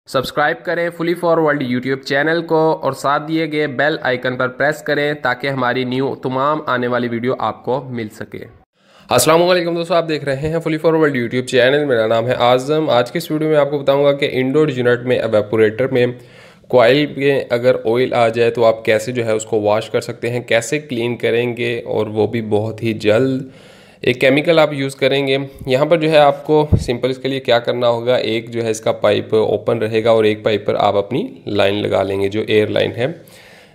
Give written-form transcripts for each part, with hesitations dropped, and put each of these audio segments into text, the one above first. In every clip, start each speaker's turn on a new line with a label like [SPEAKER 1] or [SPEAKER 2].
[SPEAKER 1] Subscribe करें fully for world YouTube channel को और साथ दिए गए बेल आइकन पर प्रेस करें ताकि हमारी न्यू तमाम आने वाली वीडियो आपको मिल सके। अस्सलाम वालेकुम दोस्तों, आप देख रहे हैं fully for world YouTube channel. मेरा नाम है आज़म। आज के इस वीडियो में आपको बताऊंगा कि इंडोर यूनिट में एवेपोरेटर में कॉइल में अगर ऑयल आ जाए तो आप कैसे जो है उसको वॉश कर सकते हैं, कैसे क्लीन करेंगे और वो भी बहुत ही जल्द। एक केमिकल आप यूज़ करेंगे। यहाँ पर जो है आपको सिंपल इसके लिए क्या करना होगा, एक जो है इसका पाइप ओपन रहेगा और एक पाइप पर आप अपनी लाइन लगा लेंगे जो एयर लाइन है,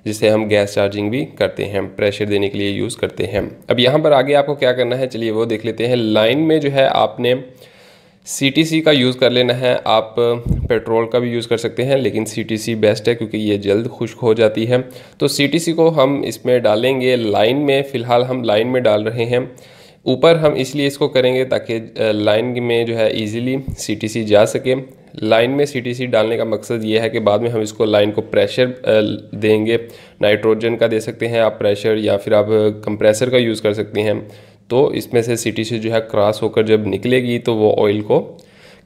[SPEAKER 1] जिसे हम गैस चार्जिंग भी करते हैं, प्रेशर देने के लिए यूज़ करते हैं। अब यहाँ पर आगे आपको क्या करना है, चलिए वो देख लेते हैं। लाइन में जो है आपने CTC का यूज़ कर लेना है। आप पेट्रोल का भी यूज़ कर सकते हैं लेकिन CTC बेस्ट है क्योंकि ये जल्द खुश्क हो जाती है। तो CTC को हम इसमें डालेंगे लाइन में। फ़िलहाल हम लाइन में डाल रहे हैं। ऊपर हम इसलिए इसको करेंगे ताकि लाइन में जो है इजीली CTC जा सके। लाइन में CTC डालने का मकसद ये है कि बाद में हम इसको लाइन को प्रेशर देंगे। नाइट्रोजन का दे सकते हैं आप प्रेशर, या फिर आप कंप्रेसर का यूज़ कर सकते हैं। तो इसमें से CTC जो है क्रॉस होकर जब निकलेगी तो वो ऑयल को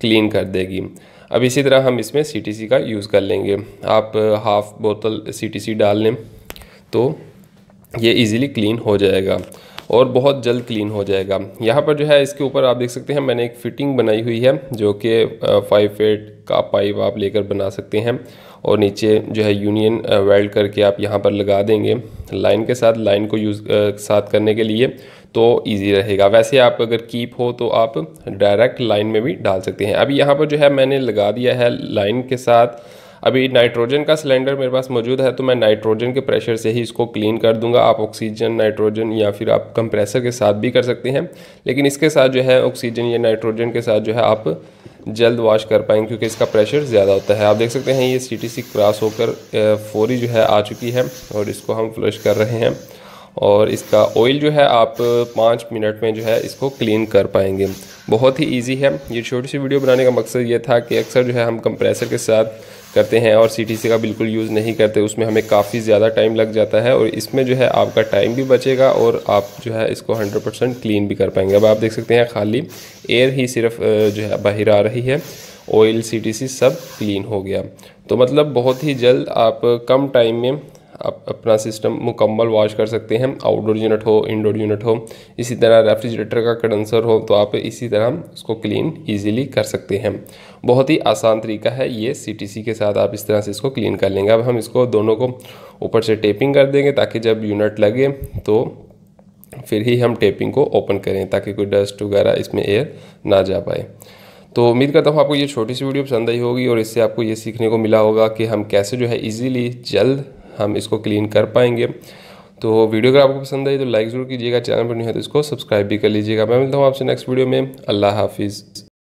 [SPEAKER 1] क्लीन कर देगी। अब इसी तरह हम इसमें CTC का यूज़ कर लेंगे। आप हाफ़ बोतल CTC डाल लें तो ये इजीली क्लीन हो जाएगा और बहुत जल्द क्लीन हो जाएगा। यहाँ पर जो है इसके ऊपर आप देख सकते हैं मैंने एक फ़िटिंग बनाई हुई है जो कि 5 फीट का पाइप आप लेकर बना सकते हैं और नीचे जो है यूनियन वेल्ड करके आप यहाँ पर लगा देंगे लाइन के साथ। लाइन को यूज़ साथ करने के लिए तो इजी रहेगा। वैसे आप अगर कीप हो तो आप डायरेक्ट लाइन में भी डाल सकते हैं। अभी यहाँ पर जो है मैंने लगा दिया है लाइन के साथ। अभी नाइट्रोजन का सिलेंडर मेरे पास मौजूद है तो मैं नाइट्रोजन के प्रेशर से ही इसको क्लीन कर दूंगा। आप ऑक्सीजन, नाइट्रोजन या फिर आप कंप्रेसर के साथ भी कर सकते हैं, लेकिन इसके साथ जो है ऑक्सीजन या नाइट्रोजन के साथ जो है आप जल्द वॉश कर पाएंगे क्योंकि इसका प्रेशर ज़्यादा होता है। आप देख सकते हैं ये CTC क्रॉस होकर फौरी जो है आ चुकी है और इसको हम फ्लश कर रहे हैं और इसका ऑयल जो है आप 5 मिनट में जो है इसको क्लीन कर पाएंगे। बहुत ही इजी है। ये छोटी सी वीडियो बनाने का मकसद ये था कि अक्सर जो है हम कंप्रेसर के साथ करते हैं और CTC का बिल्कुल यूज़ नहीं करते, उसमें हमें काफ़ी ज़्यादा टाइम लग जाता है और इसमें जो है आपका टाइम भी बचेगा और आप जो है इसको 100% क्लीन भी कर पाएंगे। अब आप देख सकते हैं खाली एयर ही सिर्फ जो है बाहर आ रही है, ऑयल CTC सब क्लीन हो गया। तो मतलब बहुत ही जल्द आप कम टाइम में आप अपना सिस्टम मुकम्मल वॉश कर सकते हैं। आउटडोर यूनिट हो, इंडोर यूनिट हो, इसी तरह रेफ्रिजरेटर का कंडेंसर हो तो आप इसी तरह उसको क्लीन इजीली कर सकते हैं। बहुत ही आसान तरीका है ये। CTC के साथ आप इस तरह से इसको क्लीन कर लेंगे। अब हम इसको दोनों को ऊपर से टेपिंग कर देंगे ताकि जब यूनिट लगे तो फिर ही हम टेपिंग को ओपन करें ताकि कोई डस्ट वगैरह इसमें एयर ना जा पाए। तो उम्मीद करता हूँ आपको ये छोटी सी वीडियो पसंद आई होगी और इससे आपको ये सीखने को मिला होगा कि हम कैसे जो है ईज़िली जल्द हम इसको क्लीन कर पाएंगे। तो वीडियो अगर आपको पसंद आई तो लाइक ज़रूर कीजिएगा, चैनल पर नहीं है तो इसको सब्सक्राइब भी कर लीजिएगा। मैं मिलता हूँ आपसे नेक्स्ट वीडियो में। अल्लाह हाफिज़।